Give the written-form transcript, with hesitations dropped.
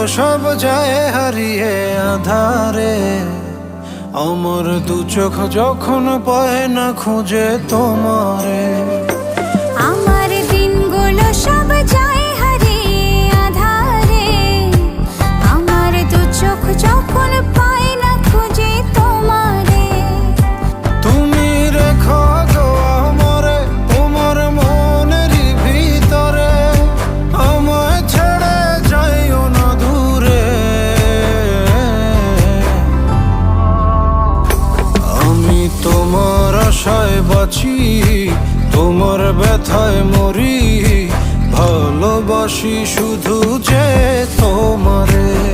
সব যায় হারিয়ে আধারে। আমার দু চোখ যখন পায় না খুঁজে তোমারে। আমার দিনগুলো সব যায় হারিয়ে আধারে। আমার দু চোখ যখন পায় না খুঁজে তোমারে। তুমি রেখো গো আমারে তোমার মনেরই ভিতরে, আমায় ছেড়ে যাইও না দূরে। আমি তোমার আশায় বাঁচি, তোমার ব্যথায় মরি, ভালোবাসি শুধু যে তোমারে।